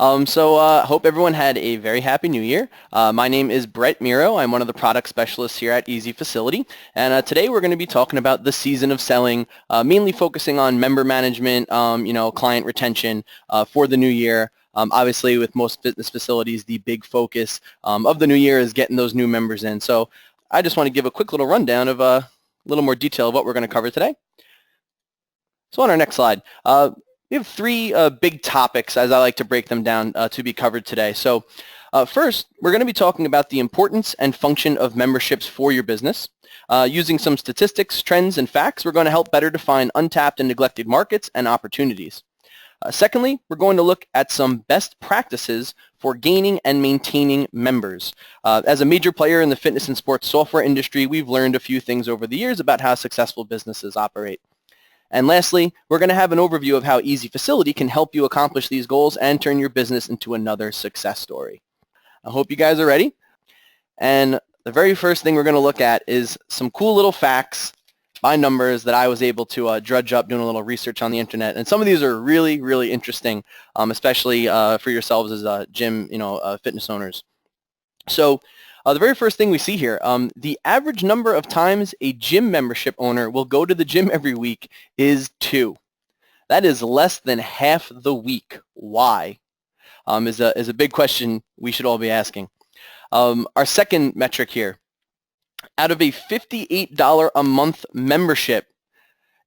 Hope everyone had a very happy new year. My name is Brett Miro. I'm one of the product specialists here at EZFacility. And today we're going to be talking about the season of selling, mainly focusing on member management, client retention for the new year. Obviously, with most fitness facilities, the big focus of the new year is getting those new members in. So I just want to give a quick little rundown of a little more detail of what we're going to cover today. So on our next slide, we have three big topics, as I like to break them down, to be covered today. So first, we're going to be talking about the importance and function of memberships for your business. Using some statistics, trends, and facts, we're going to help better define untapped and neglected markets and opportunities. Secondly, we're going to look at some best practices for gaining and maintaining members. As a major player in the fitness and sports software industry, we've learned a few things over the years about how successful businesses operate. And lastly, we're going to have an overview of how EZFacility can help you accomplish these goals and turn your business into another success story. I hope you guys are ready. And the very first thing we're going to look at is some cool little facts by numbers that I was able to drudge up doing a little research on the internet. And some of these are really, really interesting, especially for yourselves as gym, fitness owners. So the very first thing we see here, the average number of times a gym membership owner will go to the gym every week is 2. That is less than half the week. Why? Is a big question we should all be asking. Our second metric here, out of a $58 a month membership,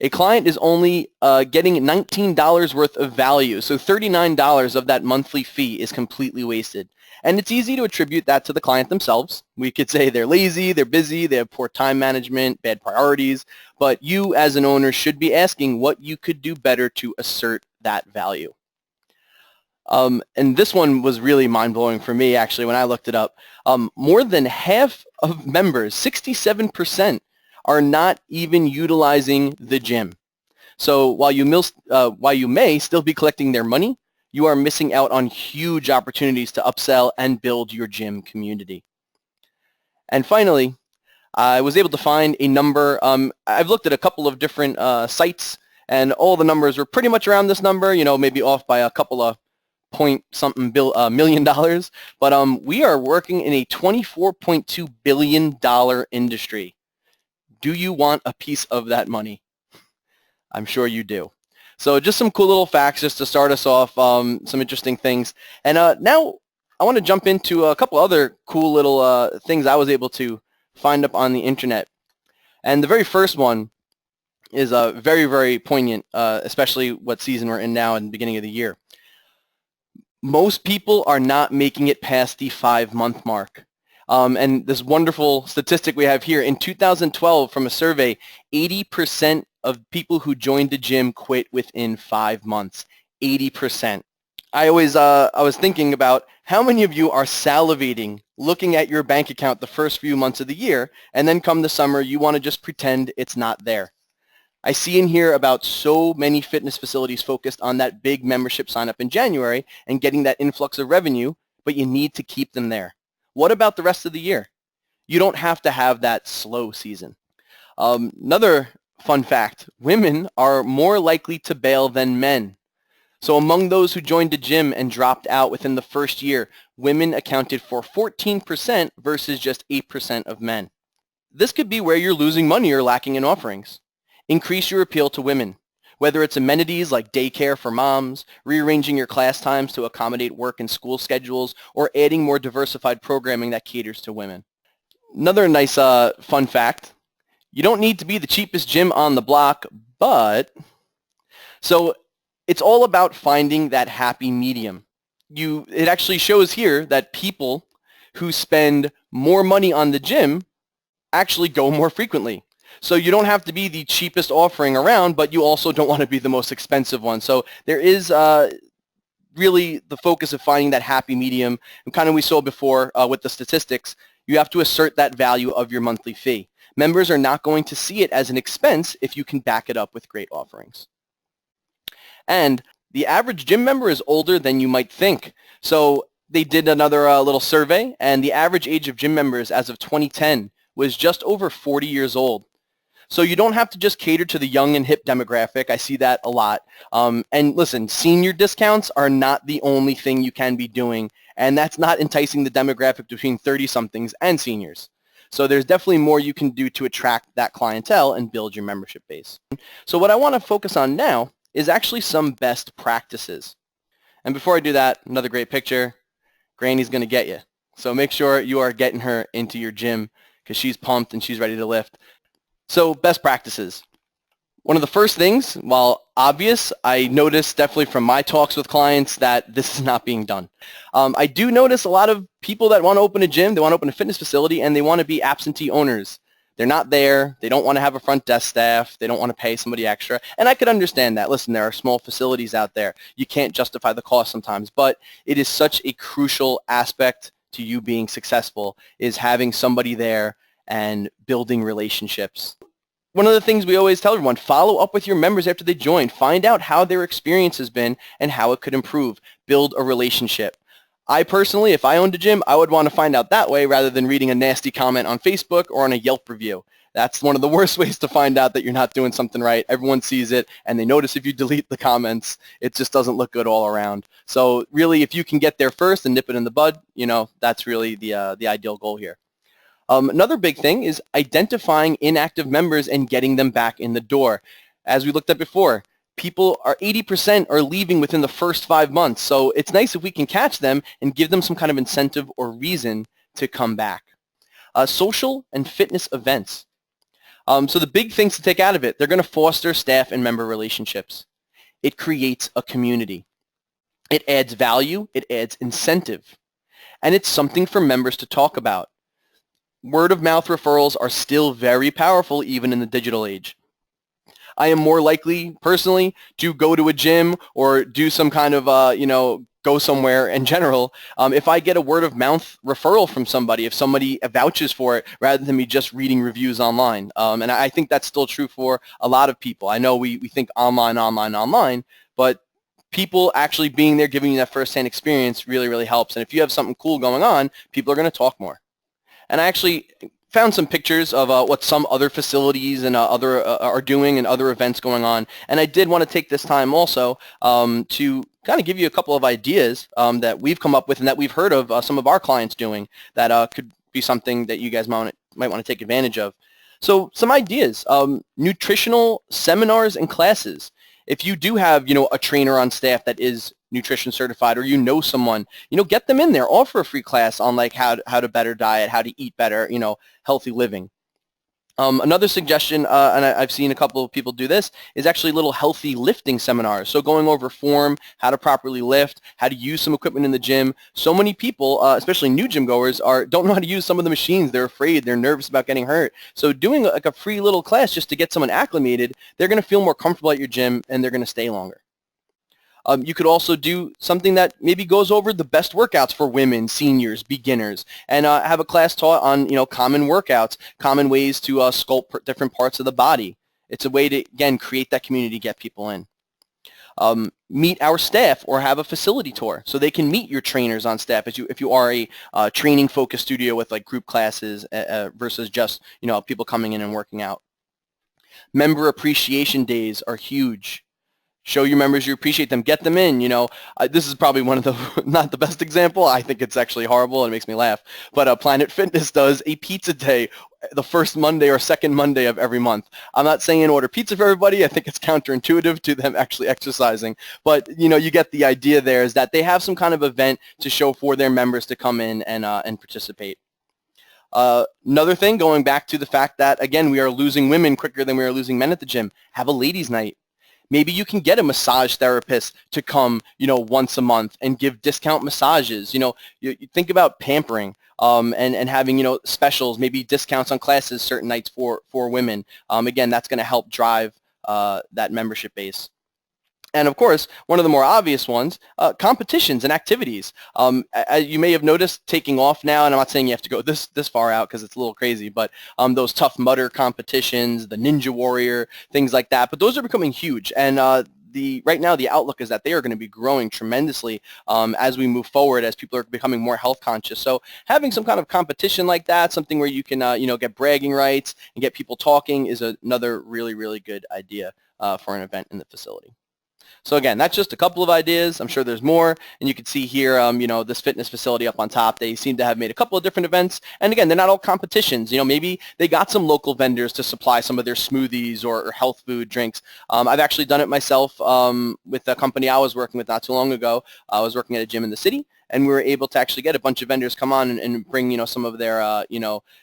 a client is only getting $19 worth of value. So $39 of that monthly fee is completely wasted. And it's easy to attribute that to the client themselves. We could say they're lazy, they're busy, they have poor time management, bad priorities. But you as an owner should be asking what you could do better to assert that value. And this one was really mind-blowing for me, actually, when I looked it up. More than half of members, 67%, are not even utilizing the gym. So while you may still be collecting their money, you are missing out on huge opportunities to upsell and build your gym community. And finally, I was able to find a number. I've looked at a couple of different sites, and all the numbers were pretty much around this number, maybe off by a couple of point-something million dollars. But we are working in a $24.2 billion industry. Do you want a piece of that money? I'm sure you do. So just some cool little facts just to start us off, some interesting things. And now I want to jump into a couple other cool little things I was able to find up on the internet. And the very first one is very, very poignant, especially what season we're in now in the beginning of the year. Most people are not making it past the 5-month mark. And this wonderful statistic we have here, in 2012 from a survey, 80% of people who joined the gym quit within 5 months. 80%. I was thinking about how many of you are salivating looking at your bank account the first few months of the year, and then come the summer, you want to just pretend it's not there. I see and hear about so many fitness facilities focused on that big membership sign up in January and getting that influx of revenue, but you need to keep them there. What about the rest of the year? You don't have to have that slow season. Another fun fact, women are more likely to bail than men. So among those who joined the gym and dropped out within the first year, women accounted for 14% versus just 8% of men. This could be where you're losing money or lacking in offerings. Increase your appeal to women, whether it's amenities like daycare for moms, rearranging your class times to accommodate work and school schedules, or adding more diversified programming that caters to women. Another nice fun fact, you don't need to be the cheapest gym on the block, so it's all about finding that happy medium. It actually shows here that people who spend more money on the gym actually go more frequently. So you don't have to be the cheapest offering around, but you also don't want to be the most expensive one. So there is really the focus of finding that happy medium. And kind of we saw before with the statistics, you have to assert that value of your monthly fee. Members are not going to see it as an expense if you can back it up with great offerings. And the average gym member is older than you might think. So they did another little survey, and the average age of gym members as of 2010 was just over 40 years old. So you don't have to just cater to the young and hip demographic. I see that a lot. And listen, senior discounts are not the only thing you can be doing, and that's not enticing the demographic between 30-somethings and seniors. So there's definitely more you can do to attract that clientele and build your membership base. So what I want to focus on now is actually some best practices. And before I do that, another great picture. Granny's going to get you. So make sure you are getting her into your gym because she's pumped and she's ready to lift. So best practices. One of the first things, while obvious, I noticed definitely from my talks with clients that this is not being done. I do notice a lot of people that want to open a gym, they want to open a fitness facility, and they want to be absentee owners. They're not there. They don't want to have a front desk staff. They don't want to pay somebody extra. And I could understand that. Listen, there are small facilities out there. You can't justify the cost sometimes, but it is such a crucial aspect to you being successful is having somebody there and building relationships. One of the things we always tell everyone, follow up with your members after they join. Find out how their experience has been and how it could improve. Build a relationship. I personally, if I owned a gym, I would want to find out that way rather than reading a nasty comment on Facebook or on a Yelp review. That's one of the worst ways to find out that you're not doing something right. Everyone sees it, and they notice if you delete the comments, it just doesn't look good all around. So really, if you can get there first and nip it in the bud, that's really the ideal goal here. Another big thing is identifying inactive members and getting them back in the door. As we looked at before, people are 80% are leaving within the first 5 months. So it's nice if we can catch them and give them some kind of incentive or reason to come back. Social and fitness events. So the big things to take out of it, they're going to foster staff and member relationships. It creates a community. It adds value. It adds incentive. And it's something for members to talk about. Word of mouth referrals are still very powerful even in the digital age. I am more likely, personally, to go to a gym or do some kind of, go somewhere in general if I get a word of mouth referral from somebody, if somebody vouches for it, rather than me just reading reviews online. And I think that's still true for a lot of people. I know we think online, but people actually being there, giving you that firsthand experience really, really helps. And if you have something cool going on, people are going to talk more. And I actually found some pictures of what some other facilities and other are doing and other events going on. And I did want to take this time also to kind of give you a couple of ideas that we've come up with and that we've heard of some of our clients doing that could be something that you guys might want to take advantage of. So some ideas, nutritional seminars and classes. If you do have, a trainer on staff that is nutrition certified or someone, get them in there. Offer a free class on like how to better diet, how to eat better, healthy living. Another suggestion, and I've seen a couple of people do this, is actually little healthy lifting seminars. So going over form, how to properly lift, how to use some equipment in the gym. So many people, especially new gym goers, don't know how to use some of the machines. They're afraid. They're nervous about getting hurt. So doing like a free little class just to get someone acclimated, they're going to feel more comfortable at your gym and they're going to stay longer. You could also do something that maybe goes over the best workouts for women, seniors, beginners, and have a class taught on common workouts, common ways to sculpt different parts of the body. It's a way to, again, create that community, get people in. Meet our staff or have a facility tour so they can meet your trainers on staff if you are a training-focused studio with like group classes versus just people coming in and working out. Member appreciation days are huge. Show your members you appreciate them. Get them in. This is probably one of the not the best example. I think it's actually horrible and it makes me laugh. But Planet Fitness does a pizza day the first Monday or second Monday of every month. I'm not saying order pizza for everybody. I think it's counterintuitive to them actually exercising. But you get the idea there is that they have some kind of event to show for their members to come in and participate. Another thing, going back to the fact that, again, we are losing women quicker than we are losing men at the gym. Have a ladies' night. Maybe you can get a massage therapist to come, once a month and give discount massages. You think about pampering and having, specials, maybe discounts on classes certain nights for women. Again, that's going to help drive that membership base. And of course, one of the more obvious ones, competitions and activities. As you may have noticed, taking off now, and I'm not saying you have to go this far out because it's a little crazy, but those Tough Mudder competitions, the Ninja Warrior, things like that. But those are becoming huge, and right now the outlook is that they are going to be growing tremendously as we move forward, as people are becoming more health conscious. So having some kind of competition like that, something where you can get bragging rights and get people talking, is another really, really good idea for an event in the facility. So again, that's just a couple of ideas. I'm sure there's more. And you can see here, this fitness facility up on top, they seem to have made a couple of different events. And again, they're not all competitions. Maybe they got some local vendors to supply some of their smoothies or health food drinks. I've actually done it myself with a company I was working with not too long ago. I was working at a gym in the city, and we were able to actually get a bunch of vendors come on and bring, some of their,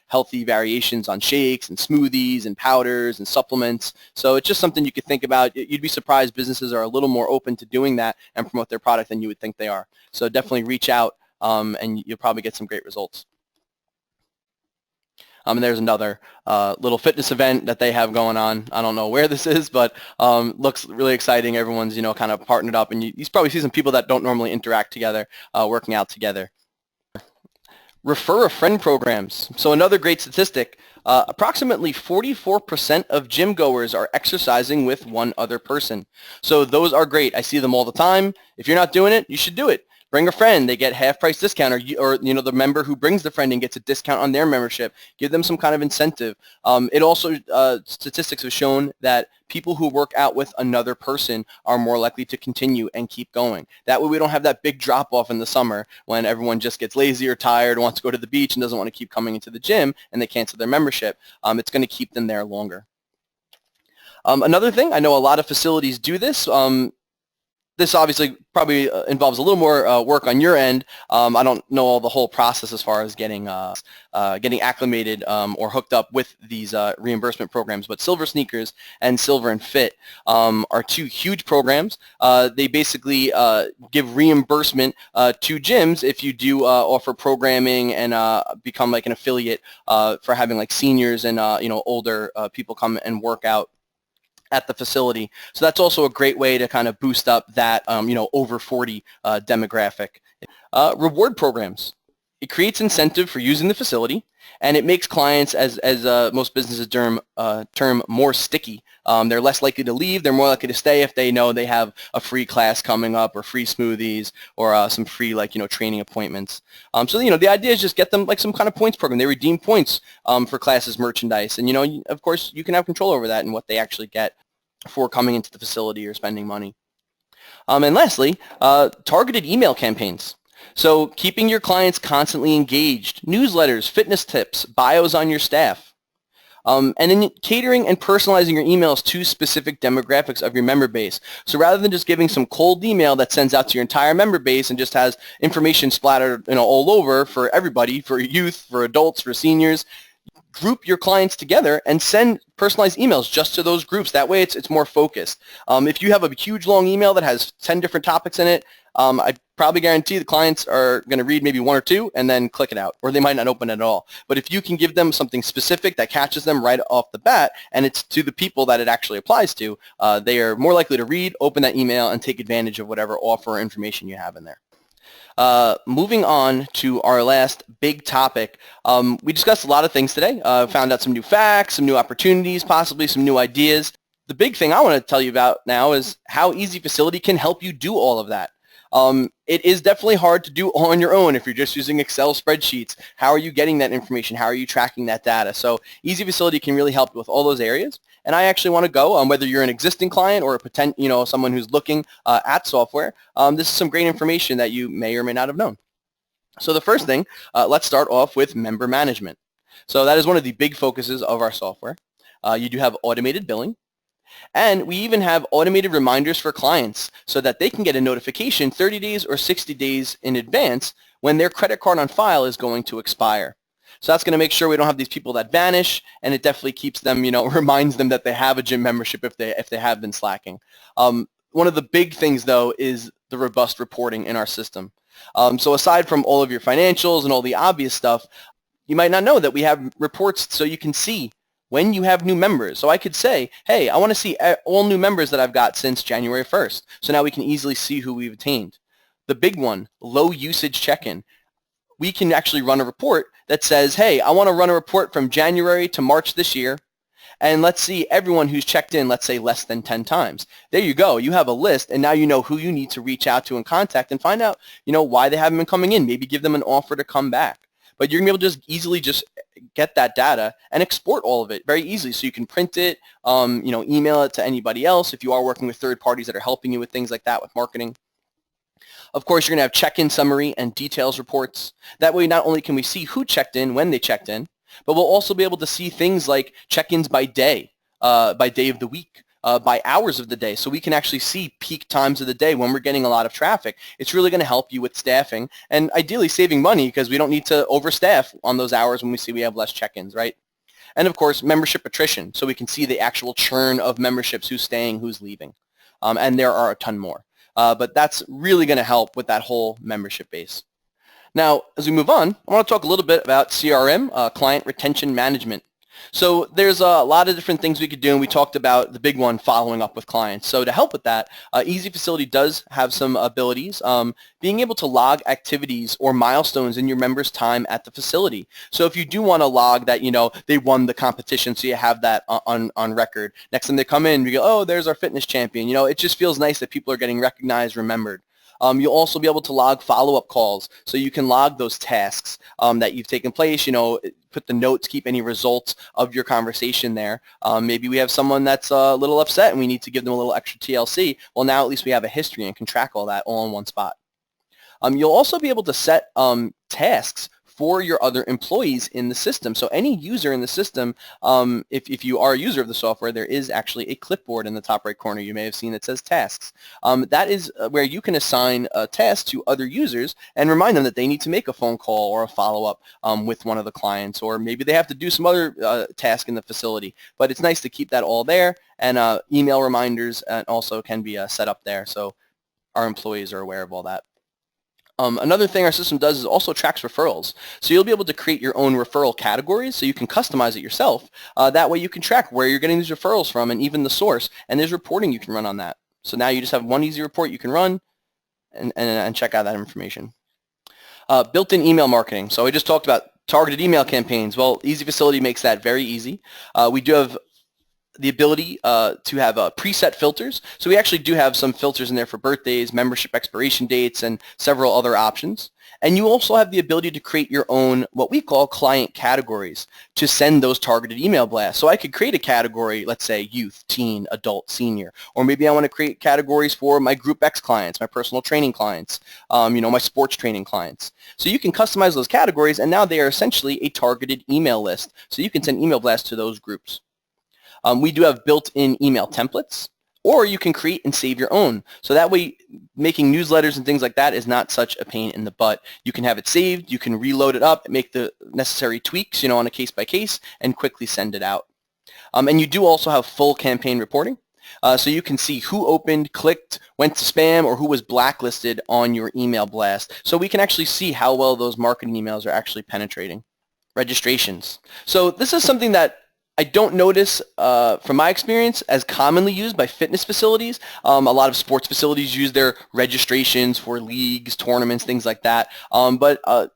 healthy variations on shakes and smoothies and powders and supplements. So it's just something you could think about. You'd be surprised businesses are a little more open to doing that and promote their product than you would think they are. So definitely reach out, and you'll probably get some great results. And there's another little fitness event that they have going on. I don't know where this is, but looks really exciting. Everyone's, kind of partnered up, and you probably see some people that don't normally interact together, working out together. Refer a friend programs. So another great statistic, approximately 44% of gym goers are exercising with one other person. So those are great. I see them all the time. If you're not doing it, you should do it. Bring a friend. They get half price discount, or the member who brings the friend and gets a discount on their membership. Give them some kind of incentive. It also, statistics have shown that people who work out with another person are more likely to continue and keep going. That way we don't have that big drop off in the summer when everyone just gets lazy or tired, wants to go to the beach and doesn't want to keep coming into the gym, and they cancel their membership. It's going to keep them there longer. Another thing, I know a lot of facilities do this. This obviously probably involves a little more work on your end. I don't know the whole process as far as getting acclimated or hooked up with these reimbursement programs, but Silver Sneakers and Silver and Fit are two huge programs. They basically give reimbursement to gyms if you do offer programming and become like an affiliate for having like seniors and older people come and work out at the facility. So that's also a great way to kind of boost up that over 40 demographic. Reward programs. It creates incentive for using the facility, and it makes clients, as most businesses term more sticky. They're less likely to leave. They're more likely to stay if they know they have a free class coming up, or free smoothies, or some free training appointments. So the idea is just get them like some kind of points program. They redeem points for classes, merchandise, and of course you can have control over that and what they actually get for coming into the facility or spending money. And lastly, targeted email campaigns. So keeping your clients constantly engaged, newsletters, fitness tips, bios on your staff. And then catering and personalizing your emails to specific demographics of your member base. So rather than just giving some cold email that sends out to your entire member base and just has information splattered all over for everybody, for youth, for adults, for seniors, group your clients together and send personalized emails just to those groups. That way it's more focused. If you have a huge long email that has 10 different topics in it, I probably guarantee the clients are going to read maybe one or two and then click it out, or they might not open it at all. But if you can give them something specific that catches them right off the bat, and it's to the people that it actually applies to, they are more likely to read, open that email, and take advantage of whatever offer or information you have in there. Moving on to our last big topic, we discussed a lot of things today, found out some new facts, some new opportunities, possibly some new ideas. The big thing I want to tell you about now is how EZFacility can help you do all of that. It is definitely hard to do on your own if you're just using Excel spreadsheets. How are you getting that information? How are you tracking that data? So EZFacility can really help you with all those areas. And I actually want to go, whether you're an existing client or someone who's looking at software, this is some great information that you may or may not have known. So the first thing, let's start off with member management. So that is one of the big focuses of our software. You do have automated billing. And we even have automated reminders for clients so that they can get a notification 30 days or 60 days in advance when their credit card on file is going to expire. So that's going to make sure we don't have these people that vanish, and it definitely keeps them, reminds them that they have a gym membership if they have been slacking. One of the big things, though, is the robust reporting in our system. So aside from all of your financials and all the obvious stuff, you might not know that we have reports so you can see when you have new members. So I could say, hey, I want to see all new members that I've got since January 1st. So now we can easily see who we've attained. The big one, low usage check-in. We can actually run a report that says, hey, I want to run a report from January to March this year, And let's see everyone who's checked in, let's say less than 10 times. There you go. You have a list, and now you know who you need to reach out to and contact and find out, why they haven't been coming in. Maybe give them an offer to come back. But you're going to be able to just easily just get that data and export all of it very easily. So you can print it, email it to anybody else if you are working with third parties that are helping you with things like that with marketing. Of course, you're going to have check-in summary and details reports. That way, not only can we see who checked in, when they checked in, but we'll also be able to see things like check-ins by day of the week, by hours of the day. So we can actually see peak times of the day when we're getting a lot of traffic. It's really going to help you with staffing and ideally saving money because we don't need to overstaff on those hours when we see we have less check-ins, right? And of course, membership attrition. So we can see the actual churn of memberships, who's staying, who's leaving. And there are a ton more. But that's really going to help with that whole membership base. Now, as we move on, I want to talk a little bit about CRM, Client Retention Management. So there's a lot of different things we could do, and we talked about the big one, following up with clients. So to help with that, EZFacility does have some abilities, being able to log activities or milestones in your members' time at the facility. So if you do want to log that, they won the competition, so you have that on record. Next time they come in, we go, oh, there's our fitness champion. It just feels nice that people are getting recognized, remembered. You'll also be able to log follow-up calls, so you can log those tasks that you've taken place, put the notes, keep any results of your conversation there. Maybe we have someone that's a little upset and we need to give them a little extra TLC. Well, now at least we have a history and can track all that all in one spot. You'll also be able to set tasks for your other employees in the system. So any user in the system, if you are a user of the software, there is actually a clipboard in the top right corner you may have seen that says tasks. That is where you can assign tasks to other users and remind them that they need to make a phone call or a follow-up with one of the clients, or maybe they have to do some other task in the facility. But it's nice to keep that all there, and email reminders also can be set up there so our employees are aware of all that. Another thing our system does is also tracks referrals. So you'll be able to create your own referral categories so you can customize it yourself. That way you can track where you're getting these referrals from and even the source. And there's reporting you can run on that. So now you just have one easy report you can run and check out that information. Built-in email marketing. So we just talked about targeted email campaigns. Well, EZFacility makes that very easy. We do have the ability to have preset filters. So we actually do have some filters in there for birthdays, membership expiration dates, and several other options. And you also have the ability to create your own, what we call client categories, to send those targeted email blasts. So I could create a category, let's say youth, teen, adult, senior, or maybe I want to create categories for my Group X clients, my personal training clients, my sports training clients. So you can customize those categories, and now they are essentially a targeted email list. So you can send email blasts to those groups. We do have built-in email templates, or you can create and save your own. So that way, making newsletters and things like that is not such a pain in the butt. You can have it saved, you can reload it up, make the necessary tweaks, on a case-by-case, and quickly send it out. And you do also have full campaign reporting. So you can see who opened, clicked, went to spam, or who was blacklisted on your email blast. So we can actually see how well those marketing emails are actually penetrating. Registrations. So this is something that I don't notice, from my experience, as commonly used by fitness facilities. A lot of sports facilities use their registrations for leagues, tournaments, things like that. But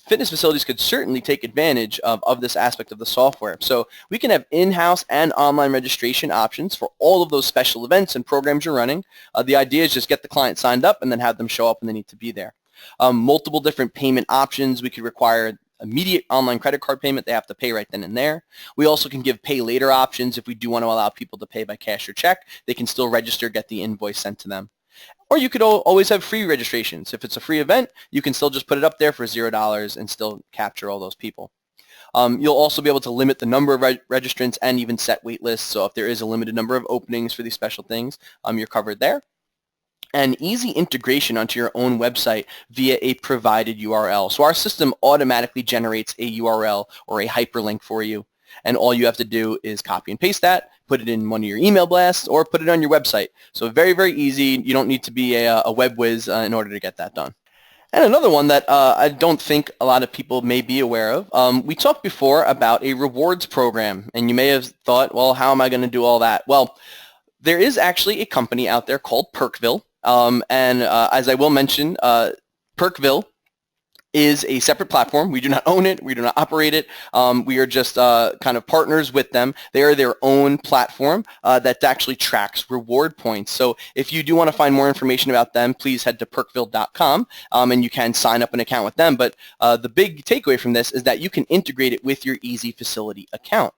fitness facilities could certainly take advantage of this aspect of the software. So we can have in-house and online registration options for all of those special events and programs you're running. The idea is just get the client signed up and then have them show up when they need to be there. Multiple different payment options. We could require immediate online credit card payment. They have to pay right then and there. We also can give pay later options if we do want to allow people to pay by cash or check. They can still register, get the invoice sent to them. Or you could always have free registrations. If it's a free event, you can still just put it up there for $0 and still capture all those people. You'll also be able to limit the number of registrants and even set wait lists. So if there is a limited number of openings for these special things, you're covered there. And easy integration onto your own website via a provided URL. So our system automatically generates a URL or a hyperlink for you. And all you have to do is copy and paste that, put it in one of your email blasts, or put it on your website. So very, very easy. You don't need to be a web whiz in order to get that done. And another one that I don't think a lot of people may be aware of, we talked before about a rewards program. And you may have thought, well, how am I going to do all that? Well, there is actually a company out there called Perkville. As I will mention, Perkville is a separate platform. We do not own it. We do not operate it. We are just kind of partners with them. They are their own platform that actually tracks reward points. So if you do want to find more information about them, please head to perkville.com and you can sign up an account with them. But the big takeaway from this is that you can integrate it with your EZFacility account.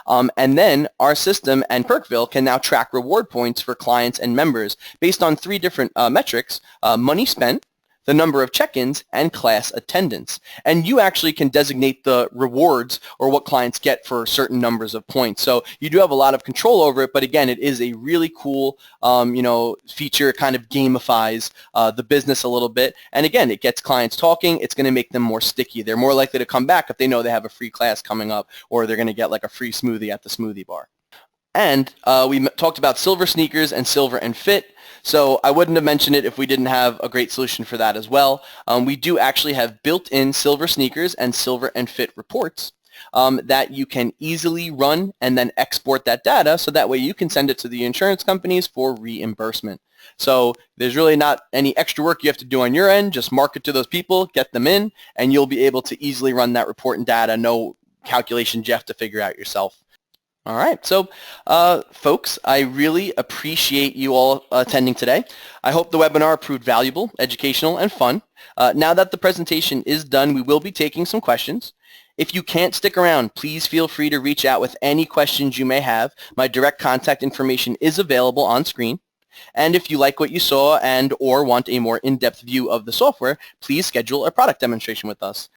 And then our system and Perkville can now track reward points for clients and members based on 3 different metrics: money spent, the number of check-ins, and class attendance. And you actually can designate the rewards or what clients get for certain numbers of points. So you do have a lot of control over it, but again, it is a really cool feature. It kind of gamifies the business a little bit. And again, it gets clients talking. It's going to make them more sticky. They're more likely to come back if they know they have a free class coming up, or they're going to get like a free smoothie at the smoothie bar. And we talked about silver sneakers and silver and fit. So I wouldn't have mentioned it if we didn't have a great solution for that as well. We do actually have built-in silver sneakers and silver and fit reports that you can easily run and then export that data, so that way you can send it to the insurance companies for reimbursement. So there's really not any extra work you have to do on your end. Just market to those people, get them in, and you'll be able to easily run that report and data. No calculations you have to figure out yourself. All right, so folks, I really appreciate you all attending today. I hope the webinar proved valuable, educational, and fun. Now that the presentation is done, we will be taking some questions. If you can't stick around, please feel free to reach out with any questions you may have. My direct contact information is available on screen. And if you like what you saw and or want a more in-depth view of the software, please schedule a product demonstration with us.